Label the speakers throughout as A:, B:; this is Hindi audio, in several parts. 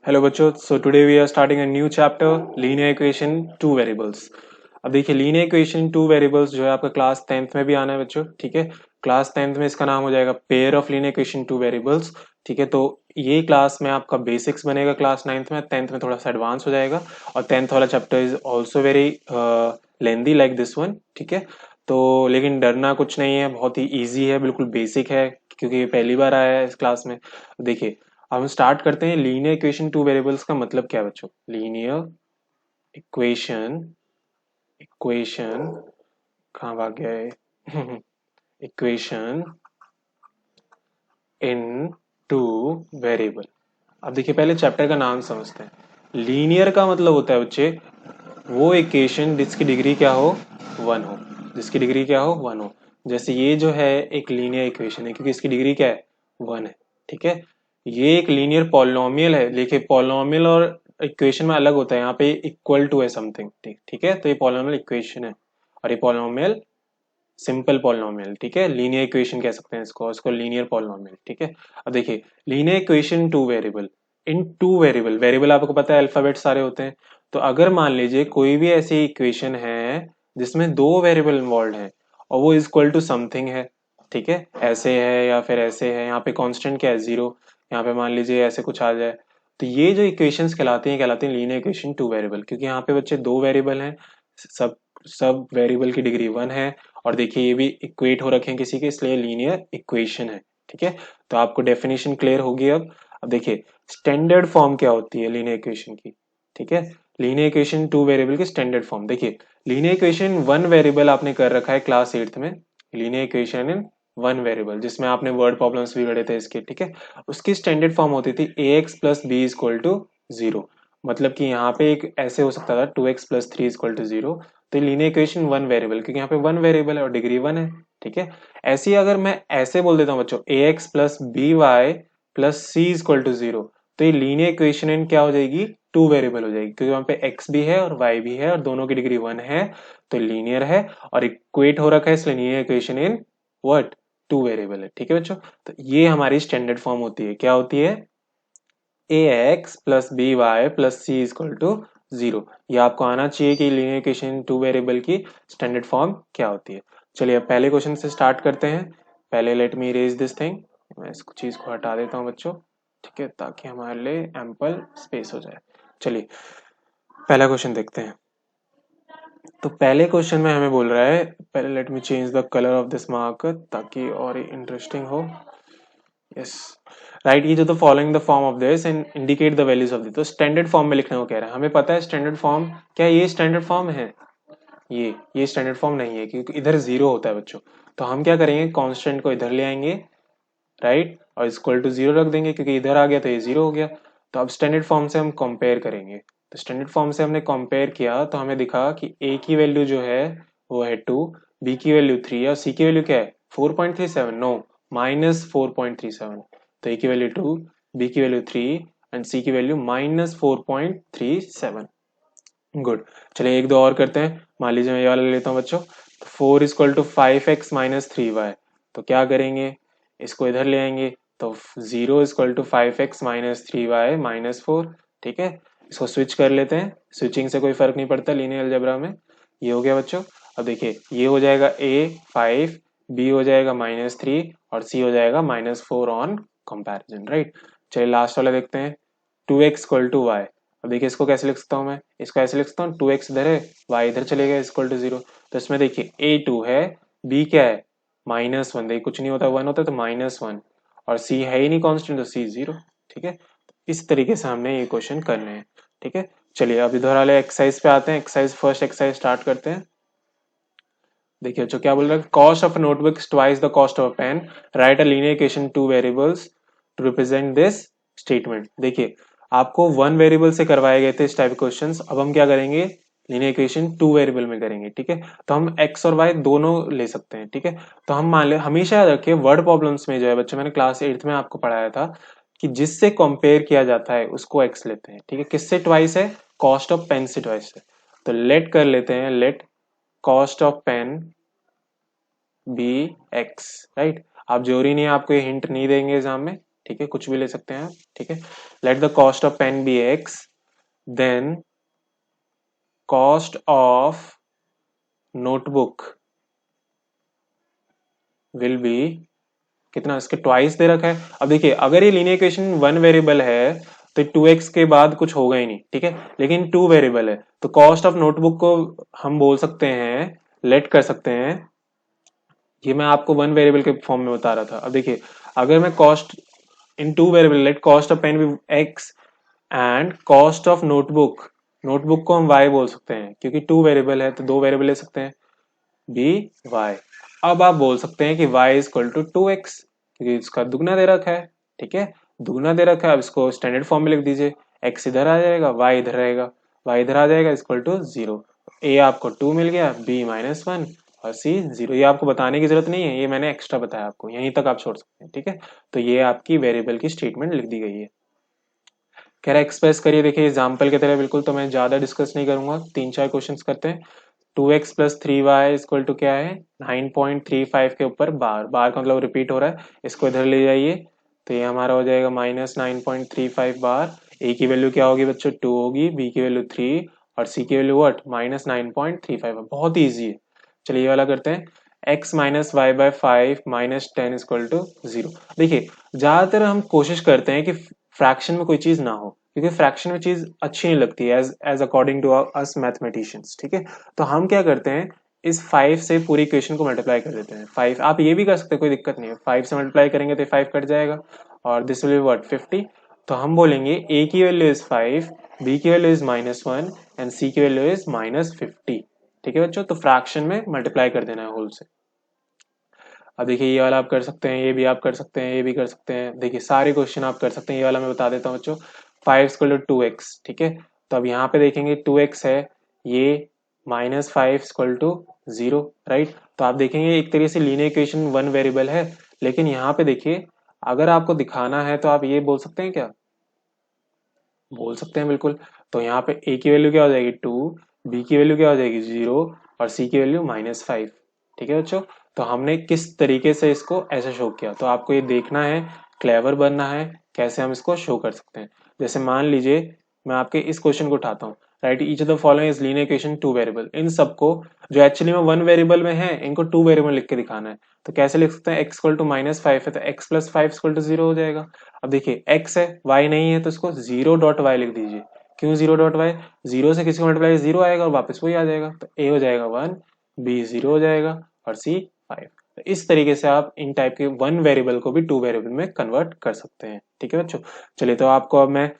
A: हेलो बच्चों, so today we are starting a new chapter linear equation two variables. अब देखिए लीनियर इक्वेशन टू वेरिएबल्स जो है आपका क्लास 10th में भी आना है बच्चों। ठीक है, क्लास 10th में इसका नाम हो जाएगा pair of linear equation two variables. ठीक है, तो ये क्लास में आपका बेसिक्स बनेगा क्लास 9th में, 10th में थोड़ा सा एडवांस हो जाएगा। और 10th वाला chapter is also very lengthy like this one. ठीक है, तो लेकिन डरना कुछ नहीं है, बहुत ही ईजी है, बिल्कुल बेसिक है, क्योंकि ये पहली बार आया है इस क्लास में। देखिए अब हम स्टार्ट करते हैं। लीनियर इक्वेशन टू वेरिएबल्स का मतलब क्या है बच्चों? लीनियर इक्वेशन इक्वेशन कहाँ भाग गया है? Equation in two variable. अब देखिए पहले चैप्टर का नाम समझते हैं। लीनियर का मतलब होता है बच्चे वो इक्वेशन जिसकी डिग्री क्या हो? वन हो। जिसकी डिग्री क्या हो? वन हो। जैसे ये जो है एक लीनियर इक्वेशन है क्योंकि इसकी डिग्री क्या है? वन है। ठीक है, ये एक लीनियर पॉलिनोमियल है। देखिए पॉलिनोमियल और इक्वेशन में अलग होता है, यहाँ पे इक्वल टू है समथिंग। ठीक है, तो ये पॉलिनोमियल इक्वेशन है और ये पॉलिनोमियल सिंपल पॉलिनोमियल। ठीक है, लीनियर इक्वेशन कह सकते हैं इसको लीनियर पॉलिनोमियल। ठीक है, अब देखिए लीनियर इक्वेशन टू वेरिएबल। इन टू वेरिएबल, वेरिएबल आपको पता है अल्फाबेट सारे होते हैं। तो अगर मान लीजिए कोई भी ऐसी इक्वेशन है जिसमें दो वेरिएबल इन्वॉल्व हैं और वो इक्वल टू समथिंग है। ठीक है, ऐसे है या फिर ऐसे है, यहाँ पे कांस्टेंट क्या है? जीरो। यहाँ पे मान लीजिए ऐसे कुछ आ जाए, तो ये जो इक्वेशंस कहलाती हैं लीनियर इक्वेशन टू वेरिएबल, क्योंकि यहाँ पे बच्चे दो वेरिएबल हैं, सब सब वेरिएबल की डिग्री वन है। और देखिए ये भी इक्वेट हो रखे हैं किसी के, इसलिए लीनियर इक्वेशन है। ठीक है, तो आपको डेफिनेशन क्लियर होगी अब देखिए स्टैंडर्ड फॉर्म क्या होती है लीनियर इक्वेशन की। ठीक है, लीनियर इक्वेशन टू वेरिएबल की स्टैंडर्ड फॉर्म देखिए। लीनियर इक्वेशन वन वेरिएबल आपने कर रखा है क्लास 8th में। Linear equation in one variable, जिसमें आपने वर्ड प्रॉब्लम्स भी पढ़े थे इसके। ठीक है, उसकी स्टैंडर्ड फॉर्म होती थी A X plus B equal to zero. मतलब कि यहाँ पे एक ऐसे हो सकता था two X plus three equal to zero. तो लीनियर इक्वेशन वन वेरिएबल, क्योंकि यहाँ पे वन वेरिएबल है और डिग्री वन है। ठीक है, ऐसी अगर मैं ऐसे बोल देता हूँ बच्चों A X plus B Y plus C equal to zero, तो ये लीनियर इक्वेशन इन क्या हो जाएगी? टू वेरिएबल हो जाएगी, क्योंकि वहां पे एक्स भी है और वाई भी है और दोनों की डिग्री वन है, तो लीनियर है और इक्वेट हो रखा है, इसलिए linear equation in what? Two variable है। ठीक है बच्चों, तो ये हमारी स्टैंडर्ड फॉर्म होती है। क्या होती है? A X plus B Y plus C equal to zero. ये आपको आना चाहिए कि लीनियर इक्वेशन टू वेरिएबल की स्टैंडर्ड फॉर्म क्या होती है। चलिए अब पहले क्वेश्चन से स्टार्ट करते हैं। पहले let me erase this thing, मैं इस चीज को हटा देता हूँ बच्चों। ठीक है, ताकि हमारे लिए एम्पल स्पेस हो जाए। चलिए पहला क्वेश्चन देखते हैं। तो पहले क्वेश्चन में हमें बोल रहा है, पहले let me change the colour of this marker ताकि और इंटरेस्टिंग हो। यस, राइट, ये जो the following the form of this and indicate the values of this, तो स्टैंडर्ड फॉर्म में लिखने को कह रहा है। हमें पता है स्टैंडर्ड फॉर्म क्या है, ये स्टैंडर्ड फॉर्म है। ये स्टैंडर्ड फॉर्म नहीं है, क्योंकि इधर जीरो होता है बच्चों। तो हम क्या करेंगे, कांस्टेंट को इधर ले आएंगे, राइट, और इक्वल टू जीरो रख देंगे, क्योंकि इधर आ गया तो ये जीरो हो गया। तो अब स्टैंडर्ड फॉर्म से हम कंपेयर करेंगे। तो स्टैंडर्ड फॉर्म से हमने कंपेयर किया तो हमें दिखा कि ए की वैल्यू जो है वो है टू, बी की वैल्यू थ्री और सी की वैल्यू क्या है? 4.37, नो, -4.37। तो ए की वैल्यू टू, बी की वैल्यू थ्री एंड सी की वैल्यू -4.37। गुड, चलिए एक दो और करते हैं। मान लीजिए मैं ये वाला ले लेता हूँ बच्चों। तो four equal to five X minus three Y, तो क्या करेंगे, इसको इधर ले आएंगे। तो zero equal to five X minus three Y minus four. ठीक है, इसको स्विच कर लेते हैं, स्विचिंग से कोई फर्क नहीं पड़ता लीनियर अलजेब्रा में। ये हो गया बच्चों। अब देखिए ये हो जाएगा ए फाइव, बी हो जाएगा माइनस थ्री और सी हो जाएगा minus four on comparison, right. चलिए लास्ट वाला देखते हैं, two X equal to Y. अब देखिए इसको कैसे लिख सकता हूँ मैं, इसको ऐसे लिख सकता हूँ, टू एक्स इधर है, वाई इधर चलेगा इक्वल टू जीरो। तो इसमें देखिए ए टू है, बी क्या है? माइनस वन, देखिए कुछ नहीं होता, वन होता है तो माइनस वन, और सी है ही नहीं कांस्टेंट तो सी जीरो। ठीक है, इस तरीके से हमने ये क्वेश्चन करने हैं। ठीक है, चलिए अब इधर वाले एक्सरसाइज पे आते हैं। एक्सरसाइज फर्स्ट एक्सरसाइज स्टार्ट करते हैं। देखिए जो क्या बोल रहा है, cost of notebook twice the cost of pen, write a linear equation two variables to represent this statement. देखिए आपको वन वेरिएबल से करवाए गए थे इस टाइप क्वेश्चंस, अब हम क्या करेंगे, लीनियर इक्वेशन टू वेरिएबल में करेंगे। ठीक है, तो हम एक्स और वाई दोनों ले सकते हैं। ठीक है, तो हम मान ले, हमेशा याद रखिए वर्ड प्रॉब्लम्स में जो है बच्चों, मैंने क्लास 8th में आपको पढ़ाया था कि जिससे कंपेयर किया जाता है उसको एक्स लेते हैं। ठीक है, किससे ट्वाइस है? कॉस्ट ऑफ पेन से ट्वाइस है। तो लेट कर लेते हैं, let cost of pen be X, right. आप जरूरी नहीं है, आपको ये हिंट नहीं देंगे एग्जाम में। ठीक है, कुछ भी ले सकते हैं आप, ठीक है। Let the cost of pen be X, then cost of notebook will be कितना, इसके ट्वाइस दे रखा है। अब देखिए अगर ये लीनियर इक्वेशन वन वेरिएबल है तो 2x के बाद कुछ होगा ही नहीं, ठीक है, लेकिन टू वेरिएबल है तो कॉस्ट ऑफ नोटबुक को हम बोल सकते हैं, लेट कर सकते हैं, ये मैं आपको वन वेरिएबल के फॉर्म में बता रहा था। अब देखिए अगर मैं cost in two variable, let cost of pen be X and cost of notebook, notebook को हम y बोल सकते हैं क्योंकि टू वेरिएबल है तो दो वेरिएबल ले सकते हैं, बी वाई। अब आप बोल सकते हैं कि y is equal to 2x क्योंकि इसका दुगना दे रखा है, ठीक है, दुगना दे रखा है। अब इसको स्टैंडर्ड फॉर्म में लिख दीजिए, x इधर आ जाएगा, y इधर रहेगा, y इधर आ जाएगा इक्वल टू 0। a आपको 2 मिल गया, b -1 और c 0। ये आपको बताने की जरूरत नहीं है, ये मैंने एक्स्ट्रा बताया आपको, यहीं तक आप छोड़ सकते हैं, ठीक है। तो ये आपकी वेरिएबल की स्टेटमेंट लिख दी गई है। कह रहा है एक्सप्रेस करिए, देखिए एग्जाम्पल की तरह बिल्कुल, तो मैं ज्यादा डिस्कस नहीं करूंगा, 3-4 क्वेश्चन करते हैं। 2x plus 3y equal to क्या है, 9.35 के ऊपर बार, बार का मतलब रिपीट हो रहा है, इसको इधर ले जाइए तो ये हमारा हो जाएगा -9.35 बार। a की वैल्यू क्या होगी बच्चों, 2 होगी, b की वैल्यू 3 और c की वैल्यू व्हाट, -9.35। बहुत ईजी है, चलिए ये वाला करते हैं। x minus Y by 5 -10 equal to 0। देखिए ज्यादातर हम कोशिश करते हैं कि फ्रैक्शन में कोई चीज ना हो, क्योंकि फ्रैक्शन में चीज अच्छी नहीं लगती है as according to us mathematicians, ठीक है। तो हम क्या करते हैं, इस 5 से पूरी इक्वेशन को मल्टीप्लाई कर देते हैं। 5 आप ये भी कर सकते हैं, कोई दिक्कत नहीं है, 5 से मल्टीप्लाई करेंगे तो 5 कट जाएगा और दिस विल बी व्हाट 50। तो हम बोलेंगे a की वैल्यू इज 5, b की वैल्यू इज -1 एंड c की वैल्यू इज -50, ठीक है बच्चों। तो फ्रैक्शन में मल्टीप्लाई कर देना है होल से। अब देखिए ये वाला आप कर सकते हैं, ये भी आप कर सकते हैं, ये भी कर सकते हैं, देखिए सारे क्वेश्चन आप कर सकते हैं। ये वाला मैं बता देता हूँ बच्चों, 5 इक्वल टू 2x, ठीक है। तो अब यहाँ पे देखेंगे 2x है, ये -5 इक्वल टू 0, राइट। तो आप देखेंगे एक तरीके से लीनियर इक्वेशन वन वेरिएबल है, लेकिन यहाँ पे देखिए अगर आपको दिखाना है तो आप ये बोल सकते हैं, क्या बोल सकते हैं, बिल्कुल। तो यहाँ पे a की वैल्यू क्या हो जाएगी 2, b की वैल्यू क्या हो जाएगी 0 और c की वैल्यू -5, ठीक है बच्चों। तो हमने किस तरीके से इसको ऐसे शो किया, तो आपको ये देखना है, क्लेवर बनना है, कैसे हम इसको शो कर सकते हैं। जैसे मान लीजिए मैं आपके इस क्वेश्चन को उठाता हूँ, right, each of the following is linear equation two variable. इन सबको जो एक्चुअली में वन वेरिएबल में है इनको टू वेरिएबल लिख के दिखाना है। तो कैसे लिख सकते हैं, x इक्वल टू -5 है तो x प्लस 5 इक्वल टू 0 हो जाएगा। अब देखिए x है, y नहीं है, तो इसको 0.y लिख दीजिए। क्यों 0.y, 0 से किसी को मल्टीप्लाई 0 आएगा और वापस वही आ जाएगा, तो a हो जाएगा 1, b 0 हो जाएगा और c 5। तो इस तरीके से आप इन टाइप के वन वेरिएबल को भी टू वेरिएबल में कन्वर्ट कर सकते हैं, ठीक है बच्चों। चलिए तो आपको अब मैं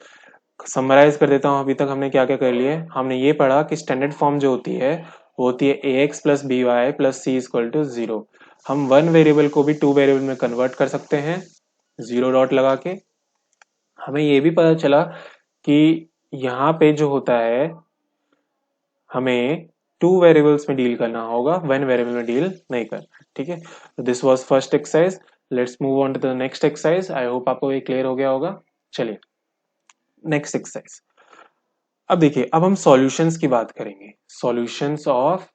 A: समराइज कर देता हूँ, अभी तक हमने क्या क्या कर लिया है। हमने ये पढ़ा कि स्टैंडर्ड फॉर्म जो होती है वो होती है ax plus B Y plus C equal to 0। हम वन वेरिएबल को भी टू वेरिएबल में कन्वर्ट कर सकते हैं 0 डॉट लगा के। हमें ये भी पता चला कि यहाँ पे जो होता है हमें टू वेरिएबल्स में डील करना होगा, वन वेरिएबल में डील नहीं करना, ठीक है। तो this was first exercise, let's move on to the next exercise. I hope आपको ये क्लियर हो गया होगा। चलिए नेक्स्ट एक्सरसाइज। अब देखिए अब हम सॉल्यूशंस की बात करेंगे, solutions of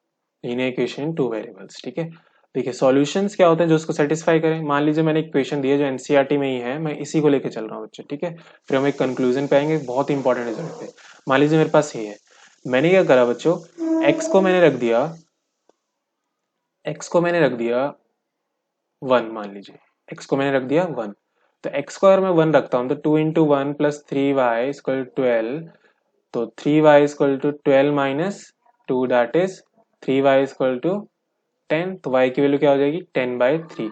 A: linear equation two variables, ठीक है। देखिए सॉल्यूशंस क्या होते हैं, जो उसको सेटिस्फाई करें। मान लीजिए मैंने एक इक्वेशन दी है जो एनसीईआरटी में ही है, मैं इसी को लेके चल रहा हूँ बच्चे, ठीक है। फिर हम एक कंक्लूजन पे आएंगे, बहुत इंपॉर्टेंट रिजल्ट पे। मान लीजिए मेरे पास ये है, मैंने क्या करा बच्चों, एक्स को मैंने रख दिया, एक्स को मैंने रख दिया 1, मान लीजिए एक्स को मैंने रख दिया 1। तो एक्स को अगर मैं 1 रखता हूँ तो 2 इंटू 1 प्लस 3y इक्वल 12। तो 3y equal to 12 minus 2 that is 3y equal to 10। तो y की वैल्यू क्या हो जाएगी 10/3।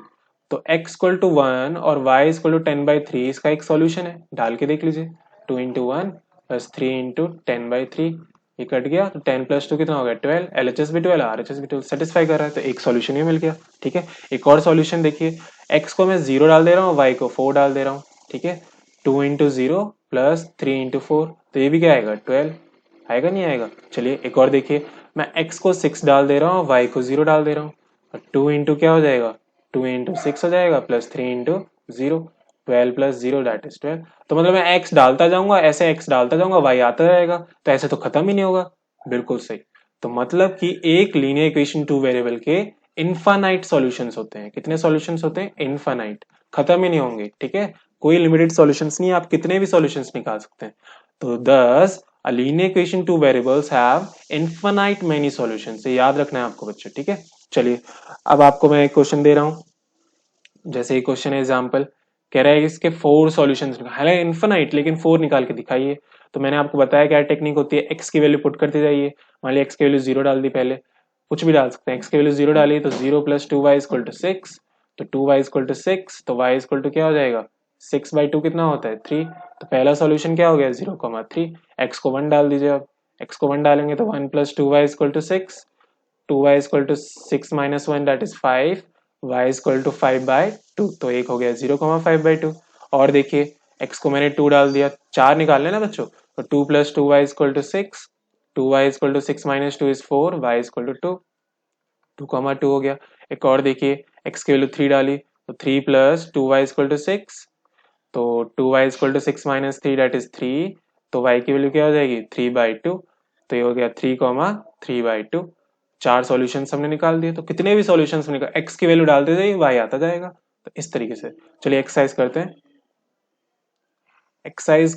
A: तो x इक्वल टू 1 और y इक्वल टू 10/3 इसका एक सॉल्यूशन है, डाल के देख लीजिए। 2 इंटू 1 प्लस 3 इंटू 10/3, ये कट गया तो 10 प्लस 2 कितना हो गया 12। LHS भी 12, RHS भी 12, सेटिस्फाई कर रहा है, तो एक सॉल्यूशन ही मिल गया, ठीक है। एक और सॉल्यूशन देखिए, x को मैं 0 डाल दे रहा हूँ, y को 4 डाल दे रहा हूँ, ठीक है। 2 इंटू 0 प्लस 3 इंटू 4, तो ये भी क्या आएगा 12, आएगा नहीं आएगा। चलिए एक और देखिए, मैं x को 6 डाल दे रहा हूँ, y को 0 डाल दे रहा हूँ, और 2 इंटू क्या हो जाएगा 2 इंटू 6 हो जाएगा plus 3 into 0, 12 plus 0 that is 12। तो मतलब मैं x डालता जाऊंगा, ऐसे x डालता जाऊंगा, y आता रहेगा, तो ऐसे तो खत्म ही नहीं होगा। बिल्कुल सही। तो मतलब कि एक लीनियर इक्वेशन टू वेरिएबल के इनफाइनाइट सॉल्यूशंस होते हैं। कितने सॉल्यूशंस होते हैं, इनफाइनाइट, खत्म ही नहीं होंगे, ठीक है। कोई लिमिटेड सॉल्यूशंस नहीं है, आप कितने भी सॉल्यूशंस निकाल सकते हैं। तो दस अ linear equation two variables have infinite many solutions, ये याद रखना है आपको बच्चों, ठीक है। चलिए अब आपको मैं एक क्वेश्चन दे रहा हूं, जैसे एक क्वेश्चन है एग्जाम्पल, कह रहा है इसके 4 सॉल्यूशंस, हालांकि इनफिनाइट लेकिन 4 निकाल के दिखाइए। तो मैंने आपको बताया क्या टेक्निक होती है, एक्स की वैल्यू पुट करते जाइए। मान लिया एक्स की वैल्यू 0 डाल दी, पहले कुछ भी डाल सकते हैं, एक्स की वैल्यू 0 डाली तो 0 प्लस 2y इक्वल टू 6, तो 2y इक्वल टू 6, तो y इक्वल टू क्या हो जाएगा, 6/2 कितना होता है 3। तो पहला सॉल्यूशन क्या हो गया 0,3। एक्स को 1 डाल दीजिए, अब एक्स को 1 डालेंगे तो 1 plus 2y equal to 6, 2y equal to 6 minus 1 that is 5, y equal to 5/2, तो एक हो गया 0,5/2। और देखिए x को मैंने 2 डाल दिया, 4 निकालने ना बच्चों, तो 2 plus 2y equal to 6, 2y equal to 6 minus 2 is 4, y equal to 2, 2,2 हो गया। एक और देखिए x की वैल्यू 3 डाली, तो 3 प्लस 2y इक्वल टू 6, तो 2y equal to 6 minus 3 that is 3, तो y की वैल्यू क्या हो जाएगी 3/2, तो ये हो गया 3,3/2। 4 सॉल्यूशंस हमने निकाल दिए, तो कितने भी सॉल्यूशंस निकाल x की वैल्यू डालते जाइए y आता जाएगा। तो इस तरीके से चलिए एक्सरसाइज करते हैं। एक्सरसाइज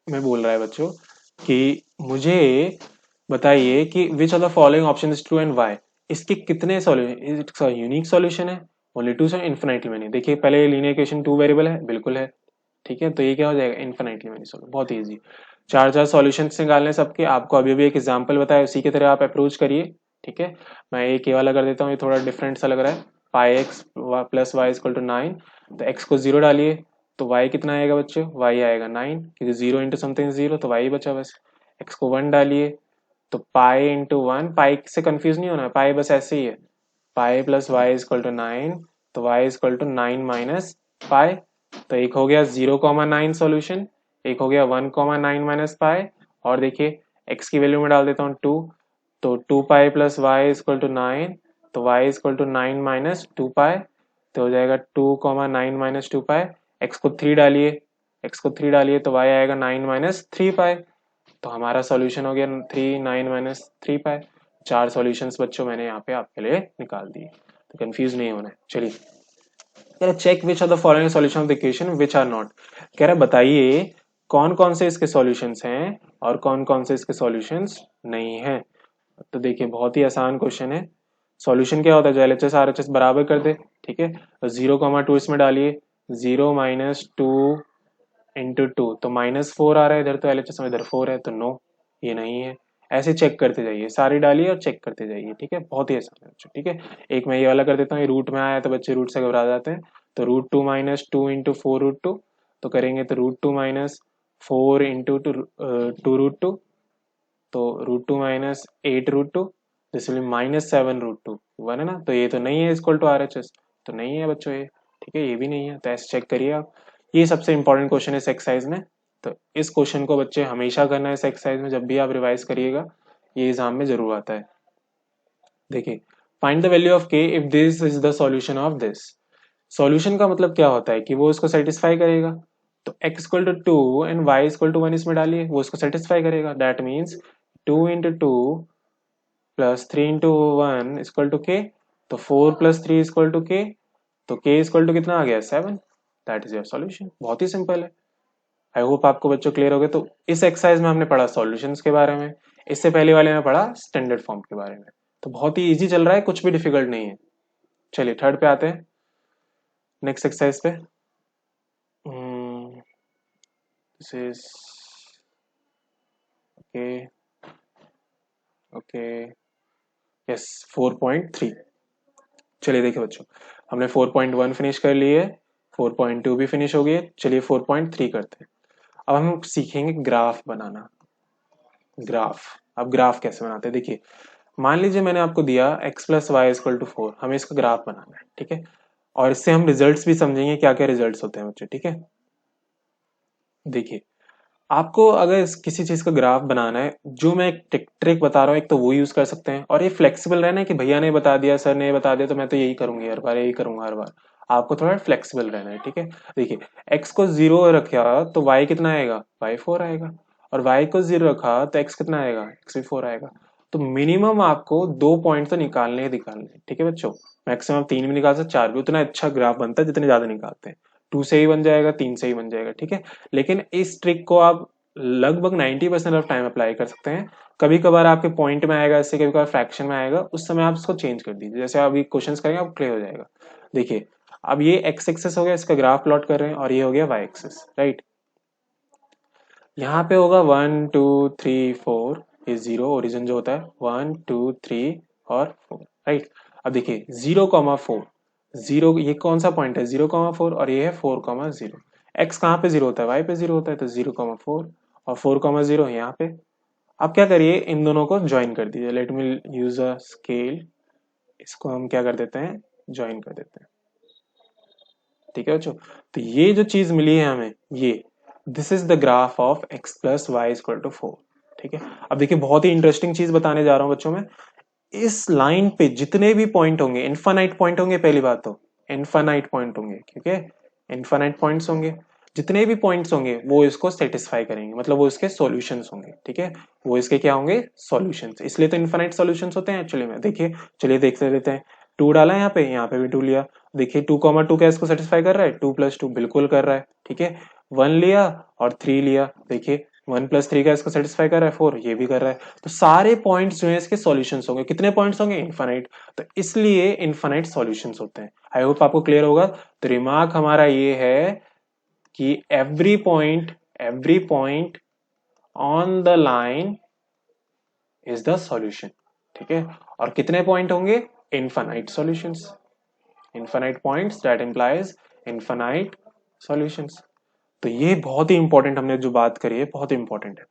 A: में बोल रहा है बच्चों कि मुझे बताइए कि which of the following option is true and why. इसके कितने सॉल्यूशन, यूनिक सॉल्यूशन है, ओनली टू, इन्फिनिटली मेनी। देखिए पहले लीनियर इक्वेशन 2 वेरिएबल है, बिल्कुल है, ठीक है, तो ये क्या हो जाएगा इन्फिनिटली मेनी सॉल्यूशन, बहुत इजी। चार चार सॉल्यूशन निकालने सबके, आपको अभी भी एक एग्जांपल बताया उसी की तरह आप अप्रोच करिए, ठीक है। मैं एक ये वाला कर देता हूँ, ये थोड़ा डिफरेंट सा लग रहा है, pi X plus Y equal to 9, तो एक्स को 0 डालिए तो y कितना आएगा बच्चों, y आएगा 9, क्योंकि 0 इंटू समथिंग 0, तो y बचा बस। x को 1 डालिए तो पाई इंटू 1, पाई से कंफ्यूज नहीं होना है, पाई बस ऐसे ही है, pi plus Y equal to 9, तो y equal to 9 minus pi. तो एक हो गया 0,9 सॉल्यूशन, एक हो गया 1,9 माइनस पाई। और देखिए x की वैल्यू में डाल देता हूँ 2, तो 2 pi plus Y equal to 9, तो y equal to 9 minus 2 pi, तो हो जाएगा 2,9 माइनस 2 पाई। x को 3 डालिए, x को 3 डालिए तो y आएगा 9 माइनस 3 पाई, तो हमारा सॉल्यूशन हो गया 3 9 माइनस 3 पाई। 4 सॉल्यूशंस बच्चों मैंने यहाँ पे आपके लिए निकाल दिए, तो कंफ्यूज नहीं होना है। चलिए कह रहा check which are the following solution of the equation which are not. कह रहा बताइए कौन कौन से इसके सॉल्यूशंस हैं और कौन कौन से इसके सॉल्यूशंस नहीं हैं। तो देखिए बहुत ही आसान क्वेश्चन है। सॉल्यूशन क्या होता है, जो एलएचएस आरएचएस बराबर कर दे, ठीक है, तो 0,2 इसमें डालिए, 0 माइनस 2 इंटू 2, तो -4 आ रहा है इधर, तो एलएचएस में इधर 4 है, तो नो ये नहीं है। ऐसे चेक करते जाइए, सारी डालिए और चेक करते जाइए, ठीक है, बहुत ही आसान है बच्चों, ठीक है। एक मैं ये वाला कर देता हूँ, ये रूट में आया तो बच्चे रूट से घबरा जाते हैं, तो √2 माइनस 2 इंटू 4√2, तो करेंगे तो √2 माइनस 4 इंटू 2√2, तो √2 माइनस 8√2, जैसे -7√2, 1 है ना, तो ये तो नहीं है इक्वल टू RHS, तो नहीं है बच्चों ये, ठीक है, ये भी नहीं है, तो ऐसे चेक करिए आप। ये सबसे इंपॉर्टेंट क्वेश्चन है इस एक्सरसाइज में, तो इस क्वेश्चन को बच्चे हमेशा करना है इस एक्सरसाइज में, जब भी आप रिवाइज करिएगा ये एग्जाम में जरूर आता है। देखिए फाइंड द वैल्यू ऑफ के if this is the solution of this. Solution का मतलब क्या होता है कि वो इसको सेटिस्फाई करेगा, तो x equal to 2 and y equal to 1 इसमें डालिए, वो इसको सेटिस्फाई करेगा, that means 2 into 2 plus 3 into 1 equal to के, तो 4 प्लस 3 इक्वल टू के, तो k इक्वल टू कितना आ गया 7, दैट इज योर सॉल्यूशन। बहुत ही सिंपल है। आई होप आपको बच्चों क्लियर हो गया। तो इस एक्सरसाइज में हमने पढ़ा सॉल्यूशंस के बारे में, इससे पहले वाले में पढ़ा स्टैंडर्ड फॉर्म के बारे में, तो बहुत ही इजी चल रहा है, कुछ भी डिफिकल्ट नहीं है। चलिए थर्ड पे आते हैं, नेक्स्ट एक्सरसाइज पे। This is okay okay yes 4.3। चलिए देखिए बच्चों, हमने 4.1 फिनिश कर लिए, 4.2 भी फिनिश हो गई, चलिए 4.3 करते हैं। अब हम सीखेंगे ग्राफ बनाना। ग्राफ, अब ग्राफ कैसे बनाते हैं, देखिए मान लीजिए मैंने आपको दिया x plus Y equal to 4, हमें इसका ग्राफ बनाना है, ठीक है, और इससे हम रिजल्ट्स भी समझेंगे क्या क्या रिजल्ट्स होते हैं बच्चे, ठीक है। देखिए आपको अगर किसी चीज का ग्राफ बनाना है, जो मैं एक ट्रिक बता रहा हूँ, एक तो वो यूज कर सकते हैं, और ये फ्लेक्सिबल रहना है कि भैया ने बता दिया, सर ने बता दिया, तो मैं तो यही करूंगी हर बार, यही करूंगा हर बार। आपको थोड़ा फ्लेक्सिबल रहना है, ठीक है। देखिए x को 0 रखा तो y कितना आएगा, y 4 आएगा, और y को 0 रखा तो x कितना आएगा, x भी 4 आएगा। तो मिनिमम आपको 2 पॉइंट तो निकालने ही निकालने, ठीक है बच्चों। मैक्सिमम 3 भी निकाल सकते, 4 भी, उतना अच्छा ग्राफ बनता है जितने ज्यादा निकालते हैं। 2 से ही बन जाएगा, 3 से ही बन जाएगा, ठीक है। लेकिन इस ट्रिक को आप लगभग 90% ऑफ टाइम अप्लाई कर सकते हैं। कभी कभार आपके पॉइंट में आएगा, इससे कभी कभार फ्रैक्शन में आएगा, उस समय आप इसको चेंज कर दीजिए। जैसे अभी क्वेश्चंस करेंगे आप क्लियर हो जाएगा। देखिए अब ये एक्स एक्सेस हो गया, इसका ग्राफ प्लॉट कर रहे हैं, और ये हो गया वाई एक्सेस, राइट। यहाँ पे होगा 1 2 3 4, ये 0 ओरिजिन जो होता है 1 2 3 और 4, राइट। अब देखिए 0,4, 0 ये कौन सा पॉइंट है, 0,4, और ये है 4,0। एक्स कहाँ पे 0 होता है, वाई पे 0 होता है, तो 0,4 और 4,0 यहाँ पे। अब क्या करिए, इन दोनों को ज्वाइन कर दीजिए। Let me use a scale, इसको हम क्या कर देते हैं, ज्वाइन कर देते हैं, ठीक है बच्चों। तो ये जो चीज मिली है हमें, ये this is the graph of x plus Y equal to 4, ठीक है। अब देखिए बहुत ही इंटरेस्टिंग चीज बताने जा रहा हूं बच्चों में। इस लाइन पे जितने भी पॉइंट होंगे, इनफाइनाइट पॉइंट होंगे, पहली बात तो इनफाइनाइट पॉइंट होंगे, ठीक है, इनफाइनाइट पॉइंट्स होंगे। जितने भी पॉइंट्स होंगे वो इसको सेटिस्फाई करेंगे, मतलब वो इसके सॉल्यूशंस होंगे, ठीक है। वो इसके क्या होंगे, सॉल्यूशंस, इसलिए तो इनफाइनाइट सॉल्यूशंस होते हैं एक्चुअली में। देखिए चलिए देखते लेते हैं। 2 डाला यहाँ पे भी 2 लिया। देखिए 2,2 क्या इसको सेटिस्फाई कर रहा है, 2 + 2 बिल्कुल कर रहा है, ठीक है। 1 लिया और 3 लिया, देखिए 1 + 3 का इसको सेटिस्फाई कर रहा है, 4 ये भी कर रहा है। तो सारे पॉइंट्स जो है इसके सॉल्यूशंस होंगे। कितने पॉइंट्स होंगे, इनफाइनाइट। तो इसलिए इनफाइनाइट सॉल्यूशंस होते हैं। आई होप आपको क्लियर होगा। तो रिमार्क हमारा ये है कि every point on the line is the solution, ठीक है। और कितने पॉइंट होंगे, infinite solutions, infinite points that implies infinite solutions. तो ये बहुत ही इंपॉर्टेंट हमने जो बात करी है, बहुत ही इंपॉर्टेंट है।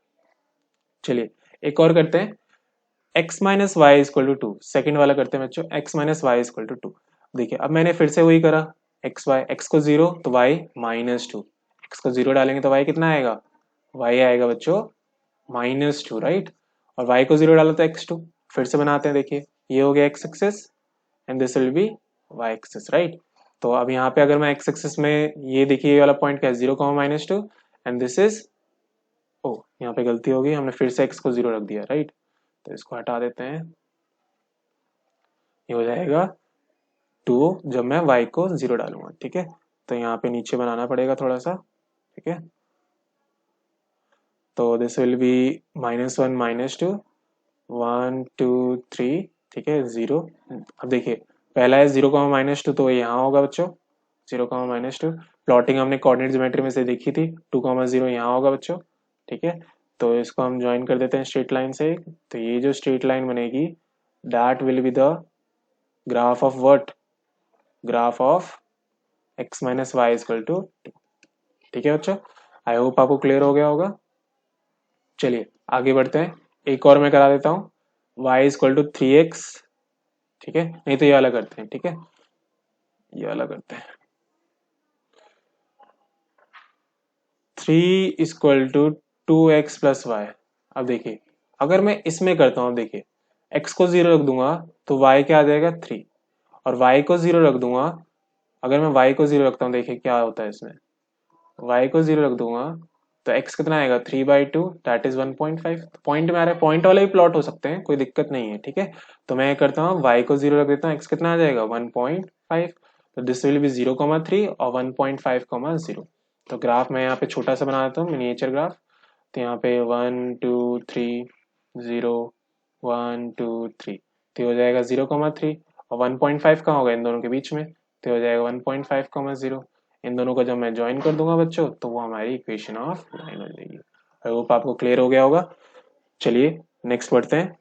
A: चलिए एक और करते हैं, x minus y equal to 2, second वाला करते हैं बच्चों, x minus y equal to 2। देखिए अब मैंने फिर से वही करा, x को 0 तो y -2, x को 0 डालेंगे तो y कितना आएगा, y आएगा बच्चों -2, राइट। और y को 0 डाला तो x2। फिर से बनाते हैं, देखिए ये हो गया x axis and this will be y axis, right. तो अब यहाँ पे अगर मैं x एक्सिस में, ये देखिए ये वाला पॉइंट क्या है, 0, -2 एंड दिस इज, ओ यहाँ पे गलती हो गई, हमने फिर से x को 0 रख दिया, राइट। तो इसको हटा देते हैं, ये हो जाएगा 2 जब मैं y को 0 डालूंगा, ठीक है। तो यहाँ पे नीचे बनाना पड़ेगा थोड़ा सा, ठीक है। तो दिस विल बी -1 -2 1 2 3, ठीक है 0। अब देखिए पहला है 0, -2, तो यहाँ होगा बच्चों 0, -2। प्लॉटिंग हमने कोऑर्डिनेट ज्योमेट्री में से देखी थी, 2, 0 यहाँ होगा बच्चों, ठीक है। तो इसको हम ज्वाइन कर देते हैं स्ट्रेट लाइन से। तो ये जो स्ट्रेट लाइन बनेगी that will be the graph of what, graph of x minus y equal to 2, ठीक है बच्चों। आई होप आपको क्लियर हो गया होगा। चलिए आगे बढ़ते हैं, एक और मैं करा देता हूं, y इक्वल टू 3x, ठीक है। नहीं तो ये वाला करते हैं, ठीक है, ये वाला करते हैं, 3 equal to 2x plus Y. अब देखिए अगर मैं इसमें करता हूं, देखिए x को 0 रख दूंगा तो y क्या आ जाएगा 3, और y को 0 रख दूंगा, अगर मैं y को 0 रखता हूँ, देखिए क्या होता है इसमें, y को 0 रख दूंगा तो x कितना आएगा 3/2, दैट इज 1.5। पॉइंट में आ रहा है, पॉइंट वाले भी प्लॉट हो सकते हैं, कोई दिक्कत नहीं है, ठीक है। तो मैं करता हूँ y को 0 रख देता हूँ, x कितना आ जाएगा 1.5। तो दिस विल बी 0,3 और 1.5,0। तो ग्राफ मैं यहाँ पे छोटा सा बना देता हूँ, मिनिएचर ग्राफ। तो यहाँ पे 1 2 3 0 1 2 3, तो हो जाएगा 0,3 और 1.5 कहाँ होगा इन दोनों के बीच में, तो हो जाएगा 1.5,0। इन दोनों को जब मैं ज्वाइन कर दूंगा बच्चों तो वो हमारी इक्वेशन ऑफ लाइन हो जाएगी। आई होप आपको क्लियर हो गया होगा। चलिए नेक्स्ट बढ़ते हैं।